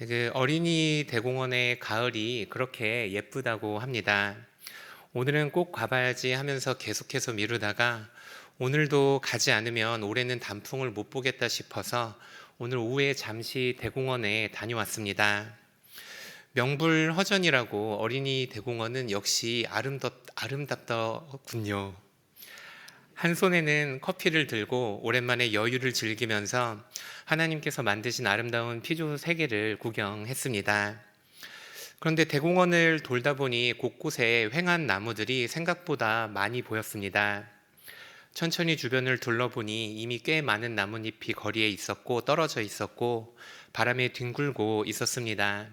그 어린이 대공원의 가을이 그렇게 예쁘다고 합니다. 오늘은 꼭 가봐야지 하면서 계속해서 미루다가 오늘도 가지 않으면 올해는 단풍을 못 보겠다 싶어서 오늘 오후에 잠시 대공원에 다녀왔습니다. 명불허전이라고 어린이 대공원은 역시 아름답더군요. 한 손에는 커피를 들고 오랜만에 여유를 즐기면서 하나님께서 만드신 아름다운 피조 세계를 구경했습니다. 그런데 대공원을 돌다 보니 곳곳에 횡한 나무들이 생각보다 많이 보였습니다. 천천히 주변을 둘러보니 이미 꽤 많은 나뭇잎이 거리에 있었고 떨어져 있었고 바람에 뒹굴고 있었습니다.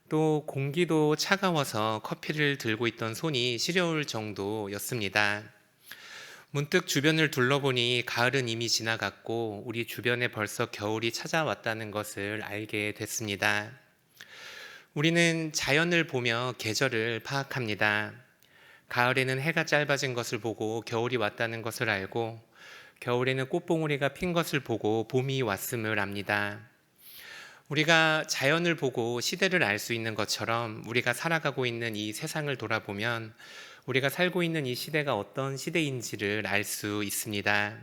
또 공기도 차가워서 커피를 들고 있던 손이 시려울 정도였습니다. 문득 주변을 둘러보니 가을은 이미 지나갔고 우리 주변에 벌써 겨울이 찾아왔다는 것을 알게 됐습니다. 우리는 자연을 보며 계절을 파악합니다. 가을에는 해가 짧아진 것을 보고 겨울이 왔다는 것을 알고 겨울에는 꽃봉오리가 핀 것을 보고 봄이 왔음을 압니다. 우리가 자연을 보고 시대를 알 수 있는 것처럼 우리가 살아가고 있는 이 세상을 돌아보면 우리가 살고 있는 이 시대가 어떤 시대인지를 알 수 있습니다.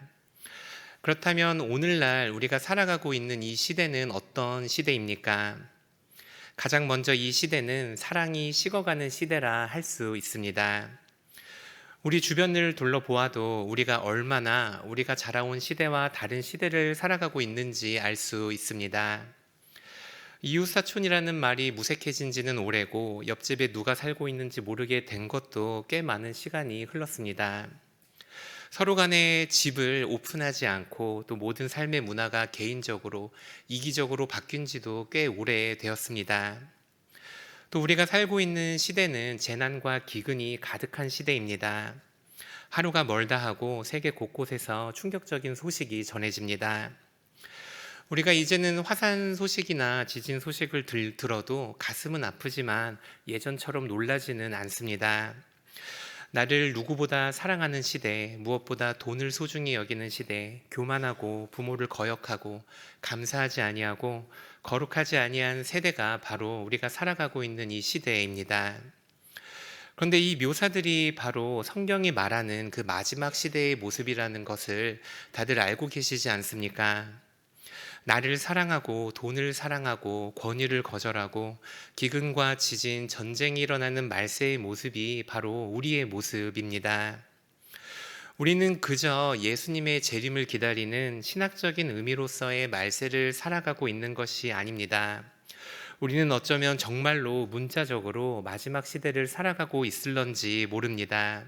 그렇다면 오늘날 우리가 살아가고 있는 이 시대는 어떤 시대입니까? 가장 먼저 이 시대는 사랑이 식어가는 시대라 할 수 있습니다. 우리 주변을 둘러보아도 우리가 얼마나 우리가 자라온 시대와 다른 시대를 살아가고 있는지 알 수 있습니다. 이웃사촌이라는 말이 무색해진 지는 오래고 옆집에 누가 살고 있는지 모르게 된 것도 꽤 많은 시간이 흘렀습니다. 서로 간에 집을 오픈하지 않고 또 모든 삶의 문화가 개인적으로 이기적으로 바뀐 지도 꽤 오래되었습니다. 또 우리가 살고 있는 시대는 재난과 기근이 가득한 시대입니다. 하루가 멀다 하고 세계 곳곳에서 충격적인 소식이 전해집니다. 우리가 이제는 화산 소식이나 지진 소식을 들어도 가슴은 아프지만 예전처럼 놀라지는 않습니다. 나를 누구보다 사랑하는 시대, 무엇보다 돈을 소중히 여기는 시대, 교만하고 부모를 거역하고 감사하지 아니하고 거룩하지 아니한 세대가 바로 우리가 살아가고 있는 이 시대입니다. 그런데 이 묘사들이 바로 성경이 말하는 그 마지막 시대의 모습이라는 것을 다들 알고 계시지 않습니까? 나를 사랑하고 돈을 사랑하고 권위를 거절하고 기근과 지진, 전쟁이 일어나는 말세의 모습이 바로 우리의 모습입니다. 우리는 그저 예수님의 재림을 기다리는 신학적인 의미로서의 말세를 살아가고 있는 것이 아닙니다. 우리는 어쩌면 정말로 문자적으로 마지막 시대를 살아가고 있을런지 모릅니다.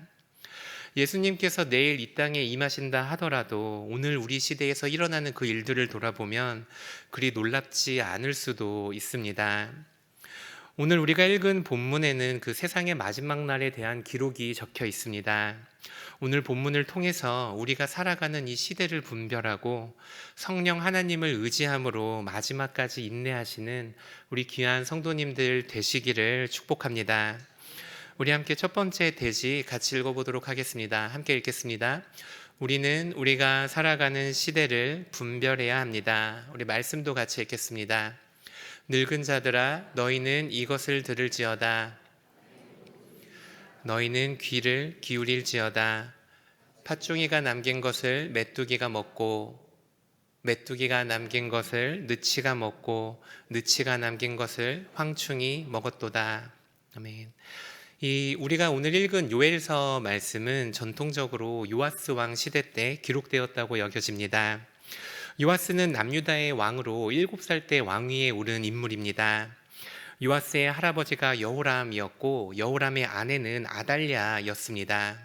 예수님께서 내일 이 땅에 임하신다 하더라도 오늘 우리 시대에서 일어나는 그 일들을 돌아보면 그리 놀랍지 않을 수도 있습니다. 오늘 우리가 읽은 본문에는 그 세상의 마지막 날에 대한 기록이 적혀 있습니다. 오늘 본문을 통해서 우리가 살아가는 이 시대를 분별하고 성령 하나님을 의지함으로 마지막까지 인내하시는 우리 귀한 성도님들 되시기를 축복합니다. 우리 함께 첫 번째 대지 같이 읽어보도록 하겠습니다. 함께 읽겠습니다. 우리는 우리가 살아가는 시대를 분별해야 합니다. 우리 말씀도 같이 읽겠습니다. 늙은 자들아 너희는 이것을 들을지어다. 너희는 귀를 기울일지어다. 팥종이가 남긴 것을 메뚜기가 먹고 메뚜기가 남긴 것을 느치가 먹고 느치가 남긴 것을 황충이 먹었도다. 아멘. 우리가 오늘 읽은 요엘서 말씀은 전통적으로 요아스 왕 시대 때 기록되었다고 여겨집니다. 요아스는 남유다의 왕으로 7살 때 왕위에 오른 인물입니다. 요아스의 할아버지가 여호람이었고 여호람의 아내는 아달랴였습니다.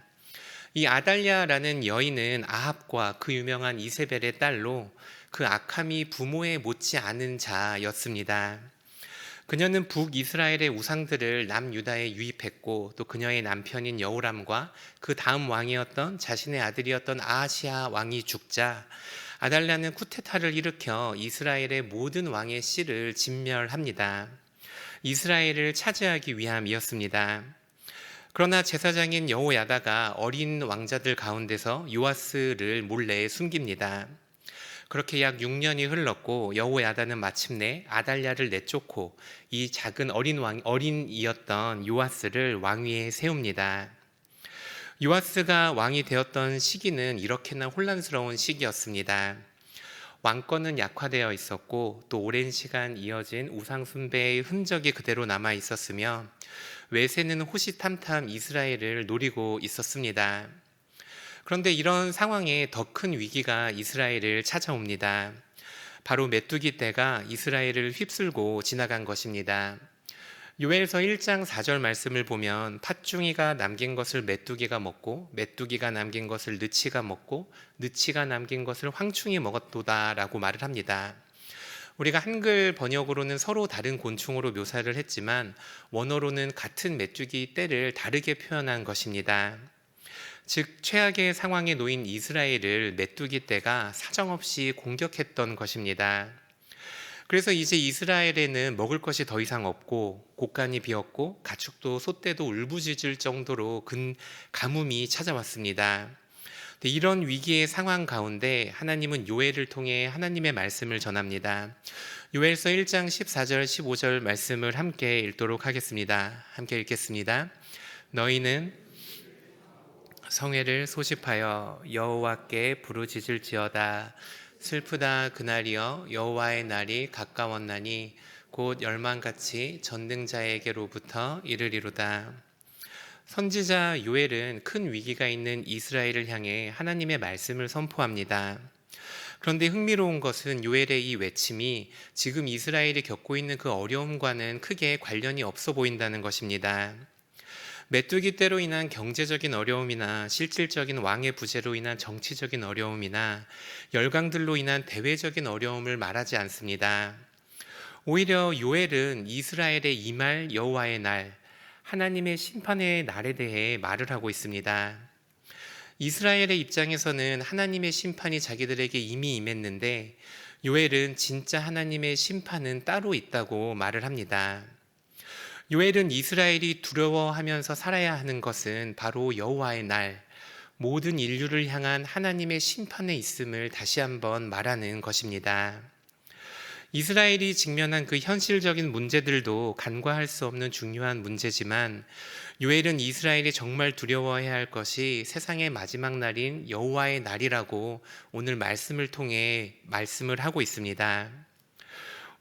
이 아달랴라는 여인은 아합과 그 유명한 이세벨의 딸로 그 악함이 부모에 못지 않은 자였습니다. 그녀는 북이스라엘의 우상들을 남유다에 유입했고 또 그녀의 남편인 여호람과 그 다음 왕이었던 자신의 아들이었던 아하시아 왕이 죽자 아달랴는 쿠데타를 일으켜 이스라엘의 모든 왕의 씨를 진멸합니다. 이스라엘을 차지하기 위함이었습니다. 그러나 제사장인 여호야다가 어린 왕자들 가운데서 요아스를 몰래 숨깁니다. 그렇게 약 6년이 흘렀고 여호야다는 마침내 아달랴를 내쫓고 이 작은 어린이였던 요아스를 왕위에 세웁니다. 요아스가 왕이 되었던 시기는 이렇게나 혼란스러운 시기였습니다. 왕권은 약화되어 있었고 또 오랜 시간 이어진 우상 숭배의 흔적이 그대로 남아 있었으며 외세는 호시탐탐 이스라엘을 노리고 있었습니다. 그런데 이런 상황에 더 큰 위기가 이스라엘을 찾아옵니다. 바로 메뚜기 떼가 이스라엘을 휩쓸고 지나간 것입니다. 요엘서 1장 4절 말씀을 보면 팥중이가 남긴 것을 메뚜기가 먹고 메뚜기가 남긴 것을 느치가 먹고 느치가 남긴 것을 황충이 먹었도다 라고 말을 합니다. 우리가 한글 번역으로는 서로 다른 곤충으로 묘사를 했지만 원어로는 같은 메뚜기 떼를 다르게 표현한 것입니다. 즉 최악의 상황에 놓인 이스라엘을 메뚜기 떼가 사정없이 공격했던 것입니다. 그래서 이제 이스라엘에는 먹을 것이 더 이상 없고 곳간이 비었고 가축도 소떼도 울부짖을 정도로 가뭄이 찾아왔습니다. 이런 위기의 상황 가운데 하나님은 요엘을 통해 하나님의 말씀을 전합니다. 요엘서 1장 14절 15절 말씀을 함께 읽도록 하겠습니다. 함께 읽겠습니다. 너희는 성회를 소집하여 여호와께 부르짖을지어다. 슬프다 그날이여 여호와의 날이 가까웠나니 곧 열망같이 전능자에게로부터 이르리로다. 선지자 요엘은 큰 위기가 있는 이스라엘을 향해 하나님의 말씀을 선포합니다. 그런데 흥미로운 것은 요엘의 이 외침이 지금 이스라엘이 겪고 있는 그 어려움과는 크게 관련이 없어 보인다는 것입니다. 메뚜기 떼로 인한 경제적인 어려움이나 실질적인 왕의 부재로 인한 정치적인 어려움이나 열강들로 인한 대외적인 어려움을 말하지 않습니다. 오히려 요엘은 이스라엘의 임할 여호와의 날, 하나님의 심판의 날에 대해 말을 하고 있습니다. 이스라엘의 입장에서는 하나님의 심판이 자기들에게 이미 임했는데 요엘은 진짜 하나님의 심판은 따로 있다고 말을 합니다. 요엘은 이스라엘이 두려워하면서 살아야 하는 것은 바로 여호와의 날, 모든 인류를 향한 하나님의 심판에 있음을 다시 한번 말하는 것입니다. 이스라엘이 직면한 그 현실적인 문제들도 간과할 수 없는 중요한 문제지만 요엘은 이스라엘이 정말 두려워해야 할 것이 세상의 마지막 날인 여호와의 날이라고 오늘 말씀을 통해 말씀을 하고 있습니다.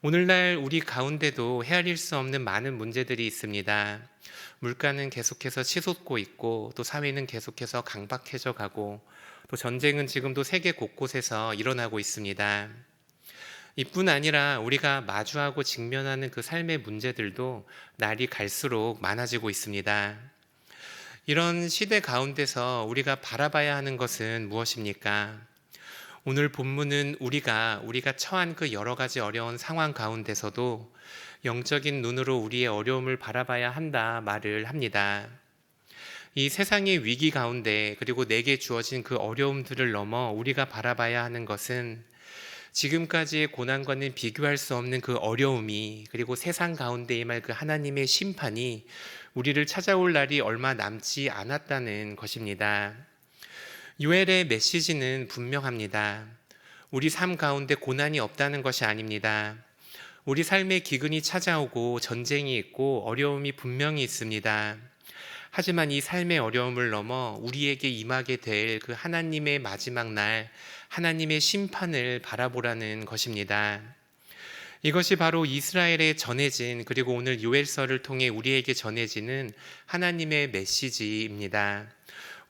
오늘날 우리 가운데도 헤아릴 수 없는 많은 문제들이 있습니다. 물가는 계속해서 치솟고 있고 또 사회는 계속해서 강박해져 가고 또 전쟁은 지금도 세계 곳곳에서 일어나고 있습니다. 이뿐 아니라 우리가 마주하고 직면하는 그 삶의 문제들도 날이 갈수록 많아지고 있습니다. 이런 시대 가운데서 우리가 바라봐야 하는 것은 무엇입니까? 오늘 본문은 우리가 처한 그 여러 가지 어려운 상황 가운데서도 영적인 눈으로 우리의 어려움을 바라봐야 한다 말을 합니다. 이 세상의 위기 가운데 그리고 내게 주어진 그 어려움들을 넘어 우리가 바라봐야 하는 것은 지금까지의 고난과는 비교할 수 없는 그 어려움이 그리고 세상 가운데 임할 그 하나님의 심판이 우리를 찾아올 날이 얼마 남지 않았다는 것입니다. 요엘의 메시지는 분명합니다. 우리 삶 가운데 고난이 없다는 것이 아닙니다. 우리 삶에 기근이 찾아오고 전쟁이 있고 어려움이 분명히 있습니다. 하지만 이 삶의 어려움을 넘어 우리에게 임하게 될 그 하나님의 마지막 날, 하나님의 심판을 바라보라는 것입니다. 이것이 바로 이스라엘에 전해진 그리고 오늘 요엘서를 통해 우리에게 전해지는 하나님의 메시지입니다.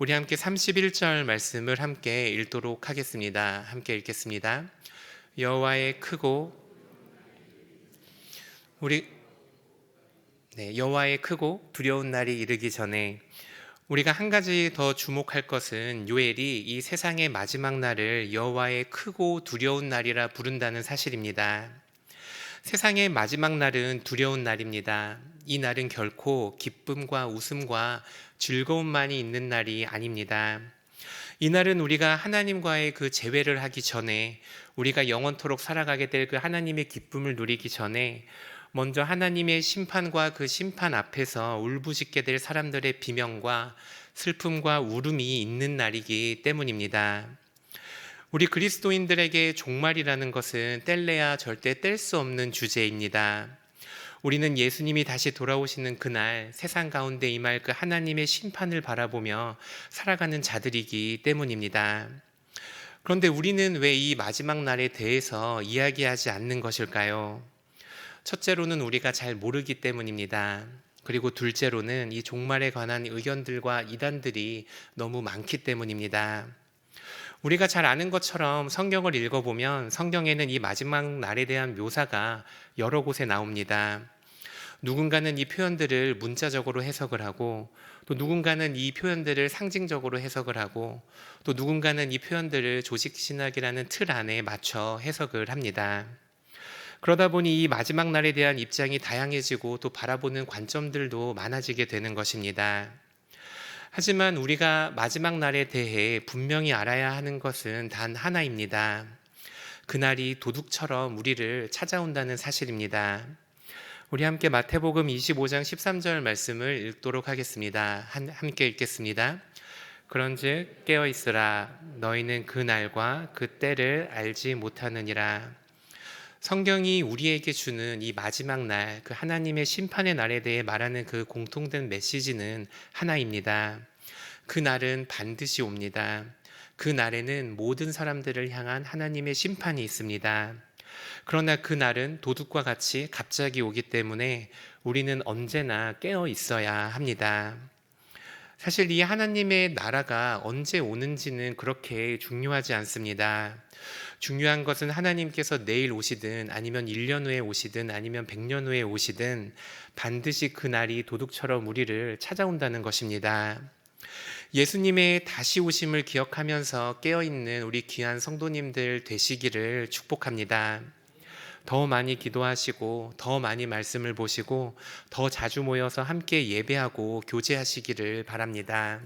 우리 함께 31절 말씀을 함께 읽도록 하겠습니다. 함께 읽겠습니다. 여호와의 크고 두려운 날이 이르기 전에 우리가 한 가지 더 주목할 것은 요엘이 이 세상의 마지막 날을 여호와의 크고 두려운 날이라 부른다는 사실입니다. 세상의 마지막 날은 두려운 날입니다. 이 날은 결코 기쁨과 웃음과 즐거움만이 있는 날이 아닙니다. 이 날은 우리가 하나님과의 그 재회를 하기 전에 우리가 영원토록 살아가게 될 그 하나님의 기쁨을 누리기 전에 먼저 하나님의 심판과 그 심판 앞에서 울부짖게 될 사람들의 비명과 슬픔과 울음이 있는 날이기 때문입니다. 우리 그리스도인들에게 종말이라는 것은 뗄래야 절대 뗄 수 없는 주제입니다. 우리는 예수님이 다시 돌아오시는 그날 세상 가운데 임할 그 하나님의 심판을 바라보며 살아가는 자들이기 때문입니다. 그런데 우리는 왜 이 마지막 날에 대해서 이야기하지 않는 것일까요? 첫째로는 우리가 잘 모르기 때문입니다. 그리고 둘째로는 이 종말에 관한 의견들과 이단들이 너무 많기 때문입니다. 우리가 잘 아는 것처럼 성경을 읽어보면 성경에는 이 마지막 날에 대한 묘사가 여러 곳에 나옵니다. 누군가는 이 표현들을 문자적으로 해석을 하고, 또 누군가는 이 표현들을 상징적으로 해석을 하고, 또 누군가는 이 표현들을 조직신학이라는 틀 안에 맞춰 해석을 합니다. 그러다 보니 이 마지막 날에 대한 입장이 다양해지고 또 바라보는 관점들도 많아지게 되는 것입니다. 하지만 우리가 마지막 날에 대해 분명히 알아야 하는 것은 단 하나입니다. 그날이 도둑처럼 우리를 찾아온다는 사실입니다. 우리 함께 마태복음 25장 13절 말씀을 읽도록 하겠습니다. 함께 읽겠습니다. 그런즉 깨어있으라. 너희는 그 날과 그 때를 알지 못하느니라. 성경이 우리에게 주는 이 마지막 날, 그 하나님의 심판의 날에 대해 말하는 그 공통된 메시지는 하나입니다. 그 날은 반드시 옵니다. 그 날에는 모든 사람들을 향한 하나님의 심판이 있습니다. 그러나 그 날은 도둑과 같이 갑자기 오기 때문에 우리는 언제나 깨어 있어야 합니다. 사실 이 하나님의 나라가 언제 오는지는 그렇게 중요하지 않습니다. 중요한 것은 하나님께서 내일 오시든 아니면 1년 후에 오시든 아니면 100년 후에 오시든 반드시 그 날이 도둑처럼 우리를 찾아온다는 것입니다. 예수님의 다시 오심을 기억하면서 깨어있는 우리 귀한 성도님들 되시기를 축복합니다. 더 많이 기도하시고 더 많이 말씀을 보시고 더 자주 모여서 함께 예배하고 교제하시기를 바랍니다.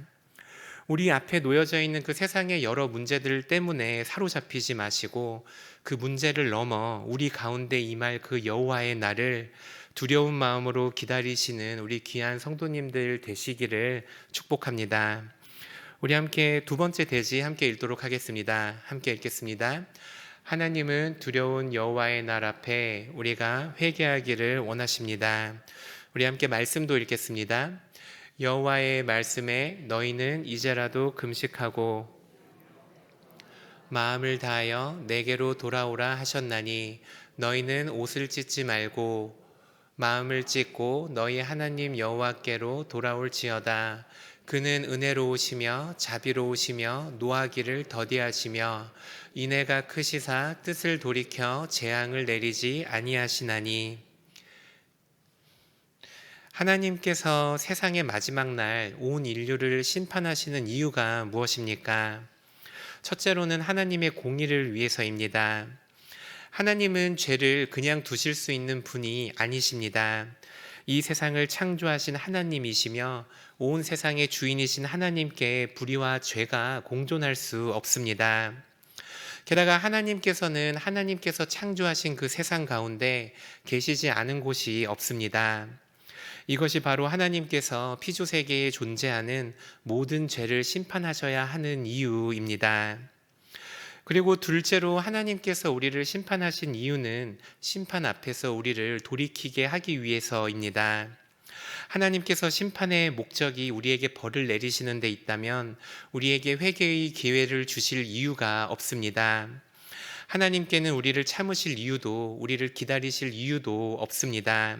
우리 앞에 놓여져 있는 그 세상의 여러 문제들 때문에 사로잡히지 마시고 그 문제를 넘어 우리 가운데 임할 그 여호와의 날을 두려운 마음으로 기다리시는 우리 귀한 성도님들 되시기를 축복합니다. 우리 함께 두 번째 대지 함께 읽도록 하겠습니다. 함께 읽겠습니다. 하나님은 두려운 여호와의 날 앞에 우리가 회개하기를 원하십니다. 우리 함께 말씀도 읽겠습니다. 여호와의 말씀에 너희는 이제라도 금식하고 마음을 다하여 내게로 돌아오라 하셨나니 너희는 옷을 찢지 말고 마음을 찢고 너희 하나님 여호와께로 돌아올지어다. 그는 은혜로우시며 자비로우시며 노하기를 더디하시며 인애가 크시사 뜻을 돌이켜 재앙을 내리지 아니하시나니. 하나님께서 세상의 마지막 날 온 인류를 심판하시는 이유가 무엇입니까? 첫째로는 하나님의 공의를 위해서입니다. 하나님은 죄를 그냥 두실 수 있는 분이 아니십니다. 이 세상을 창조하신 하나님이시며 온 세상의 주인이신 하나님께 불의와 죄가 공존할 수 없습니다. 게다가 하나님께서는 하나님께서 창조하신 그 세상 가운데 계시지 않은 곳이 없습니다. 이것이 바로 하나님께서 피조세계에 존재하는 모든 죄를 심판하셔야 하는 이유입니다. 그리고 둘째로 하나님께서 우리를 심판하신 이유는 심판 앞에서 우리를 돌이키게 하기 위해서입니다. 하나님께서 심판의 목적이 우리에게 벌을 내리시는 데 있다면 우리에게 회개의 기회를 주실 이유가 없습니다. 하나님께는 우리를 참으실 이유도 우리를 기다리실 이유도 없습니다.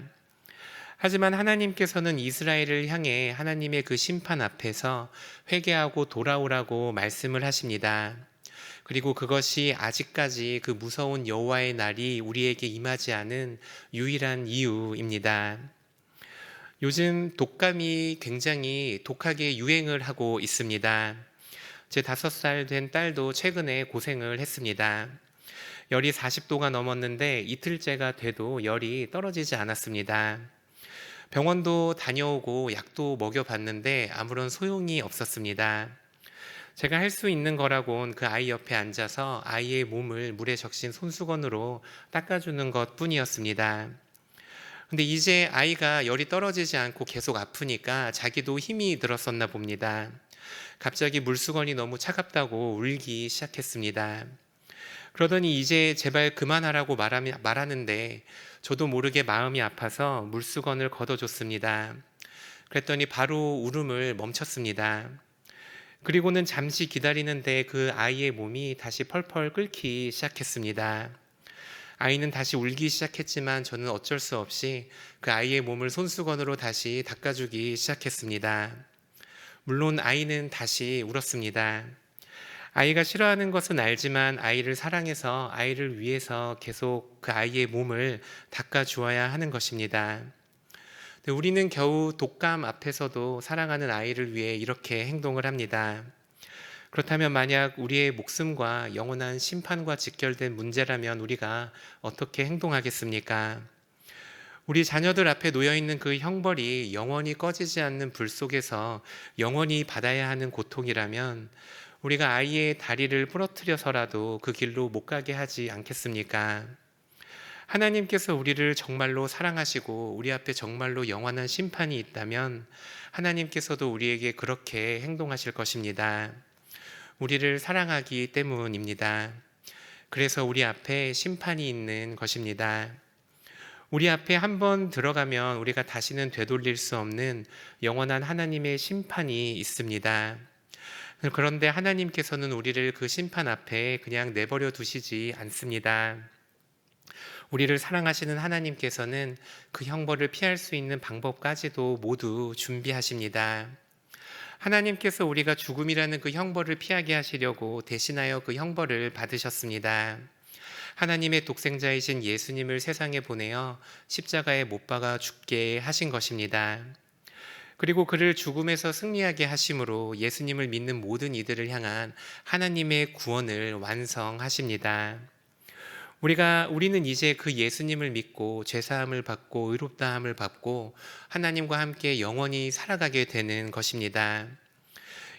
하지만 하나님께서는 이스라엘을 향해 하나님의 그 심판 앞에서 회개하고 돌아오라고 말씀을 하십니다. 그리고 그것이 아직까지 그 무서운 여호와의 날이 우리에게 임하지 않은 유일한 이유입니다. 요즘 독감이 굉장히 독하게 유행을 하고 있습니다. 제 5살 된 딸도 최근에 고생을 했습니다. 열이 40도가 넘었는데 이틀째가 돼도 열이 떨어지지 않았습니다. 병원도 다녀오고 약도 먹여봤는데 아무런 소용이 없었습니다. 제가 할 수 있는 거라곤 그 아이 옆에 앉아서 아이의 몸을 물에 적신 손수건으로 닦아주는 것 뿐이었습니다. 근데 이제 아이가 열이 떨어지지 않고 계속 아프니까 자기도 힘이 들었었나 봅니다. 갑자기 물수건이 너무 차갑다고 울기 시작했습니다. 그러더니 이제 제발 그만하라고 말하는데 저도 모르게 마음이 아파서 물수건을 걷어줬습니다. 그랬더니 바로 울음을 멈췄습니다. 그리고는 잠시 기다리는데 그 아이의 몸이 다시 펄펄 끓기 시작했습니다. 아이는 다시 울기 시작했지만 저는 어쩔 수 없이 그 아이의 몸을 손수건으로 다시 닦아주기 시작했습니다. 물론 아이는 다시 울었습니다. 아이가 싫어하는 것은 알지만 아이를 사랑해서 아이를 위해서 계속 그 아이의 몸을 닦아주어야 하는 것입니다. 우리는 겨우 독감 앞에서도 사랑하는 아이를 위해 이렇게 행동을 합니다. 그렇다면 만약 우리의 목숨과 영원한 심판과 직결된 문제라면 우리가 어떻게 행동하겠습니까? 우리 자녀들 앞에 놓여있는 그 형벌이 영원히 꺼지지 않는 불 속에서 영원히 받아야 하는 고통이라면 우리가 아이의 다리를 부러뜨려서라도 그 길로 못 가게 하지 않겠습니까? 하나님께서 우리를 정말로 사랑하시고 우리 앞에 정말로 영원한 심판이 있다면 하나님께서도 우리에게 그렇게 행동하실 것입니다. 우리를 사랑하기 때문입니다. 그래서 우리 앞에 심판이 있는 것입니다. 우리 앞에 한번 들어가면 우리가 다시는 되돌릴 수 없는 영원한 하나님의 심판이 있습니다. 그런데 하나님께서는 우리를 그 심판 앞에 그냥 내버려 두시지 않습니다. 우리를 사랑하시는 하나님께서는 그 형벌을 피할 수 있는 방법까지도 모두 준비하십니다. 하나님께서 우리가 죽음이라는 그 형벌을 피하게 하시려고 대신하여 그 형벌을 받으셨습니다. 하나님의 독생자이신 예수님을 세상에 보내어 십자가에 못 박아 죽게 하신 것입니다. 그리고 그를 죽음에서 승리하게 하심으로 예수님을 믿는 모든 이들을 향한 하나님의 구원을 완성하십니다. 우리는 이제 그 예수님을 믿고 죄사함을 받고 의롭다함을 받고 하나님과 함께 영원히 살아가게 되는 것입니다.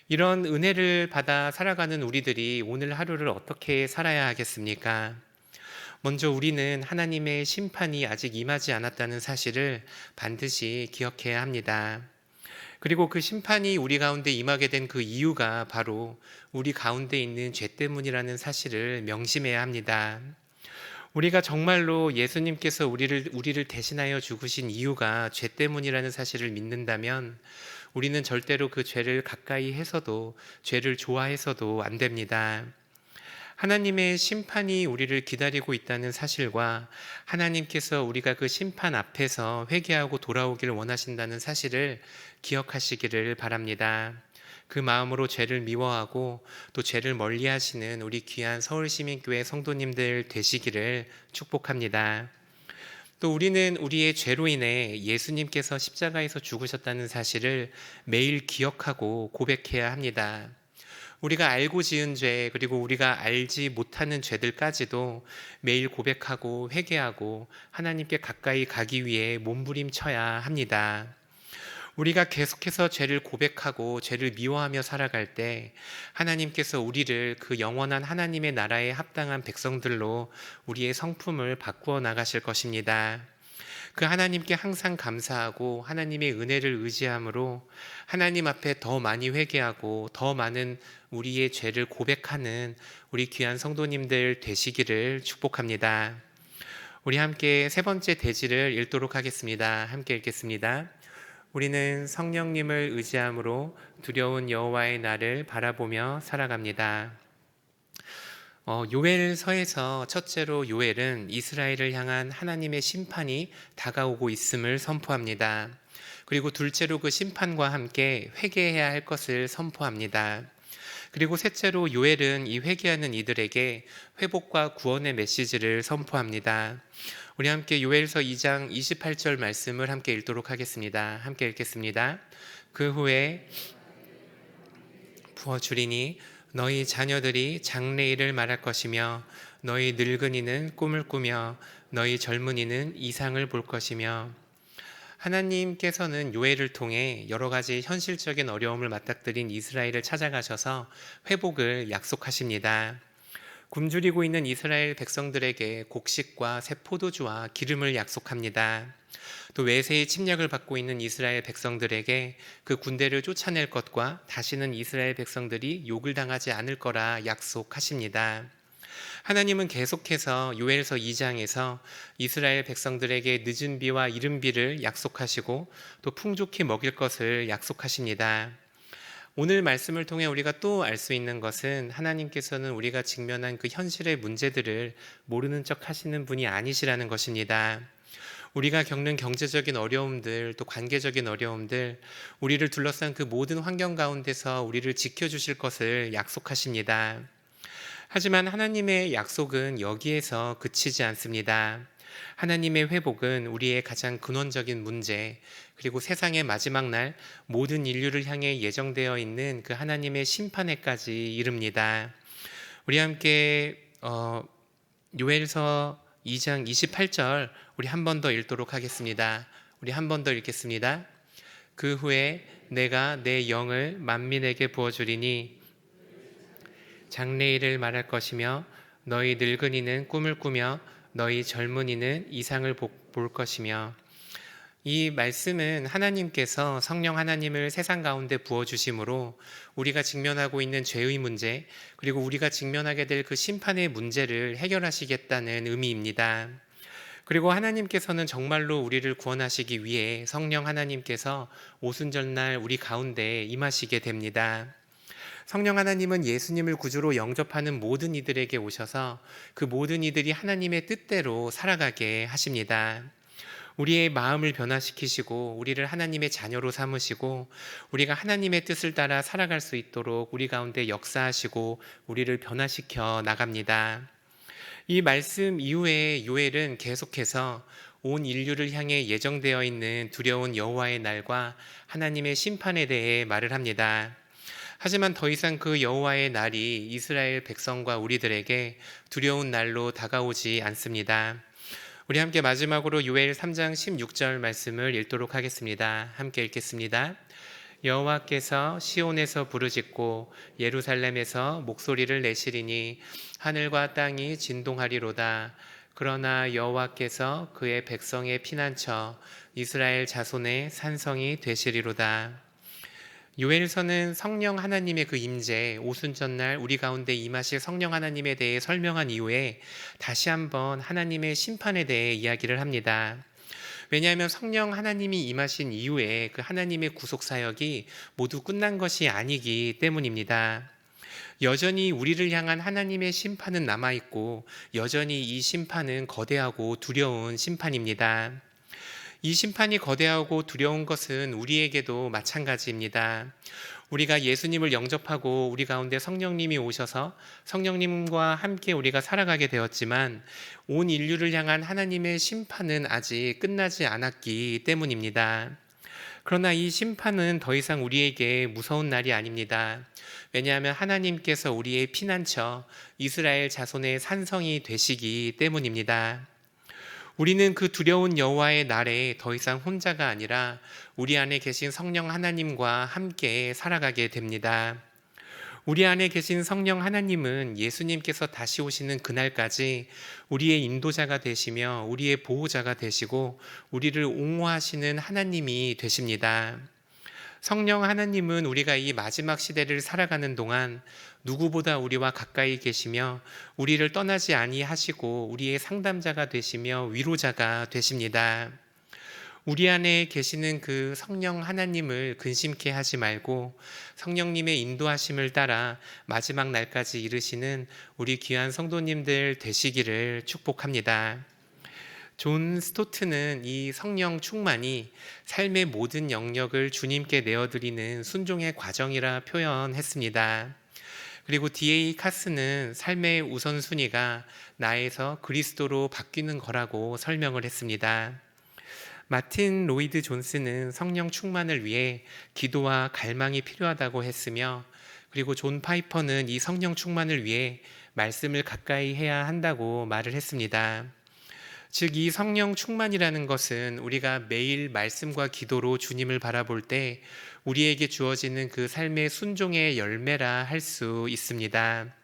이런 은혜를 받아 살아가는 우리들이 오늘 하루를 어떻게 살아야 하겠습니까? 먼저 우리는 하나님의 심판이 아직 임하지 않았다는 사실을 반드시 기억해야 합니다. 그리고 그 심판이 우리 가운데 임하게 된 그 이유가 바로 우리 가운데 있는 죄 때문이라는 사실을 명심해야 합니다. 우리가 정말로 예수님께서 우리를 대신하여 죽으신 이유가 죄 때문이라는 사실을 믿는다면 우리는 절대로 그 죄를 가까이 해서도 죄를 좋아해서도 안 됩니다. 하나님의 심판이 우리를 기다리고 있다는 사실과 하나님께서 우리가 그 심판 앞에서 회개하고 돌아오기를 원하신다는 사실을 기억하시기를 바랍니다. 그 마음으로 죄를 미워하고 또 죄를 멀리하시는 우리 귀한 서울시민교회 성도님들 되시기를 축복합니다. 또 우리는 우리의 죄로 인해 예수님께서 십자가에서 죽으셨다는 사실을 매일 기억하고 고백해야 합니다. 우리가 알고 지은 죄 그리고 우리가 알지 못하는 죄들까지도 매일 고백하고 회개하고 하나님께 가까이 가기 위해 몸부림쳐야 합니다. 우리가 계속해서 죄를 고백하고 죄를 미워하며 살아갈 때 하나님께서 우리를 그 영원한 하나님의 나라에 합당한 백성들로 우리의 성품을 바꾸어 나가실 것입니다. 그 하나님께 항상 감사하고 하나님의 은혜를 의지함으로 하나님 앞에 더 많이 회개하고 더 많은 우리의 죄를 고백하는 우리 귀한 성도님들 되시기를 축복합니다. 우리 함께 세 번째 대지를 읽도록 하겠습니다. 함께 읽겠습니다. 우리는 성령님을 의지함으로 두려운 여호와의 날을 바라보며 살아갑니다. 요엘서에서 첫째로 요엘은 이스라엘을 향한 하나님의 심판이 다가오고 있음을 선포합니다. 그리고 둘째로 그 심판과 함께 회개해야 할 것을 선포합니다. 그리고 셋째로 요엘은 이 회개하는 이들에게 회복과 구원의 메시지를 선포합니다. 우리 함께 요엘서 2장 28절 말씀을 함께 읽도록 하겠습니다. 함께 읽겠습니다. 그 후에 부어주리니 너희 자녀들이 장래일을 말할 것이며 너희 늙은이는 꿈을 꾸며 너희 젊은이는 이상을 볼 것이며. 하나님께서는 요엘을 통해 여러 가지 현실적인 어려움을 맞닥뜨린 이스라엘을 찾아가셔서 회복을 약속하십니다. 굶주리고 있는 이스라엘 백성들에게 곡식과 새 포도주와 기름을 약속합니다. 또 외세의 침략을 받고 있는 이스라엘 백성들에게 그 군대를 쫓아낼 것과 다시는 이스라엘 백성들이 욕을 당하지 않을 거라 약속하십니다. 하나님은 계속해서 요엘서 2장에서 이스라엘 백성들에게 늦은 비와 이른 비를 약속하시고 또 풍족히 먹일 것을 약속하십니다. 오늘 말씀을 통해 우리가 또 알 수 있는 것은 하나님께서는 우리가 직면한 그 현실의 문제들을 모르는 척 하시는 분이 아니시라는 것입니다. 우리가 겪는 경제적인 어려움들, 또 관계적인 어려움들, 우리를 둘러싼 그 모든 환경 가운데서 우리를 지켜주실 것을 약속하십니다. 하지만 하나님의 약속은 여기에서 그치지 않습니다. 하나님의 회복은 우리의 가장 근원적인 문제, 그리고 세상의 마지막 날 모든 인류를 향해 예정되어 있는 그 하나님의 심판에까지 이릅니다. 우리 함께 요엘서 2장 28절 우리 한 번 더 읽도록 하겠습니다. 우리 한 번 더 읽겠습니다. 그 후에 내가 내 영을 만민에게 부어주리니 장래일을 말할 것이며 너희 늙은이는 꿈을 꾸며 너희 젊은이는 이상을 볼 것이며. 이 말씀은 하나님께서 성령 하나님을 세상 가운데 부어주심으로 우리가 직면하고 있는 죄의 문제, 그리고 우리가 직면하게 될 그 심판의 문제를 해결하시겠다는 의미입니다. 그리고 하나님께서는 정말로 우리를 구원하시기 위해 성령 하나님께서 오순절날 우리 가운데 임하시게 됩니다. 성령 하나님은 예수님을 구주로 영접하는 모든 이들에게 오셔서 그 모든 이들이 하나님의 뜻대로 살아가게 하십니다. 우리의 마음을 변화시키시고 우리를 하나님의 자녀로 삼으시고 우리가 하나님의 뜻을 따라 살아갈 수 있도록 우리 가운데 역사하시고 우리를 변화시켜 나갑니다. 이 말씀 이후에 요엘은 계속해서 온 인류를 향해 예정되어 있는 두려운 여호와의 날과 하나님의 심판에 대해 말을 합니다. 하지만 더 이상 그 여호와의 날이 이스라엘 백성과 우리들에게 두려운 날로 다가오지 않습니다. 우리 함께 마지막으로 요엘 3장 16절 말씀을 읽도록 하겠습니다. 함께 읽겠습니다. 여호와께서 시온에서 부르짖고 예루살렘에서 목소리를 내시리니 하늘과 땅이 진동하리로다. 그러나 여호와께서 그의 백성의 피난처 이스라엘 자손의 산성이 되시리로다. 요엘서는 성령 하나님의 그 임재, 오순절날 우리 가운데 임하실 성령 하나님에 대해 설명한 이후에 다시 한번 하나님의 심판에 대해 이야기를 합니다. 왜냐하면 성령 하나님이 임하신 이후에 그 하나님의 구속 사역이 모두 끝난 것이 아니기 때문입니다. 여전히 우리를 향한 하나님의 심판은 남아있고 여전히 이 심판은 거대하고 두려운 심판입니다. 이 심판이 거대하고 두려운 것은 우리에게도 마찬가지입니다. 우리가 예수님을 영접하고 우리 가운데 성령님이 오셔서 성령님과 함께 우리가 살아가게 되었지만 온 인류를 향한 하나님의 심판은 아직 끝나지 않았기 때문입니다. 그러나 이 심판은 더 이상 우리에게 무서운 날이 아닙니다. 왜냐하면 하나님께서 우리의 피난처 이스라엘 자손의 산성이 되시기 때문입니다. 우리는 그 두려운 여호와의 날에 더 이상 혼자가 아니라 우리 안에 계신 성령 하나님과 함께 살아가게 됩니다. 우리 안에 계신 성령 하나님은 예수님께서 다시 오시는 그날까지 우리의 인도자가 되시며 우리의 보호자가 되시고 우리를 옹호하시는 하나님이 되십니다. 성령 하나님은 우리가 이 마지막 시대를 살아가는 동안 누구보다 우리와 가까이 계시며 우리를 떠나지 아니하시고 우리의 상담자가 되시며 위로자가 되십니다. 우리 안에 계시는 그 성령 하나님을 근심케 하지 말고 성령님의 인도하심을 따라 마지막 날까지 이르시는 우리 귀한 성도님들 되시기를 축복합니다. 존 스토트는 이 성령 충만이 삶의 모든 영역을 주님께 내어드리는 순종의 과정이라 표현했습니다. 그리고 D.A. 카스는 삶의 우선순위가 나에서 그리스도로 바뀌는 거라고 설명을 했습니다. 마틴 로이드 존스는 성령 충만을 위해 기도와 갈망이 필요하다고 했으며, 그리고 존 파이퍼는 이 성령 충만을 위해 말씀을 가까이 해야 한다고 말을 했습니다. 즉, 이 성령 충만이라는 것은 우리가 매일 말씀과 기도로 주님을 바라볼 때 우리에게 주어지는 그 삶의 순종의 열매라 할 수 있습니다.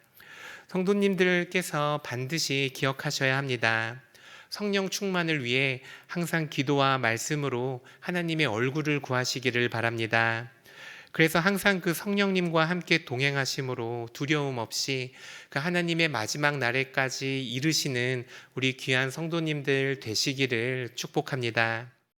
성도님들께서 반드시 기억하셔야 합니다. 성령 충만을 위해 항상 기도와 말씀으로 하나님의 얼굴을 구하시기를 바랍니다. 그래서 항상 그 성령님과 함께 동행하심으로 두려움 없이 그 하나님의 마지막 날에까지 이르시는 우리 귀한 성도님들 되시기를 축복합니다.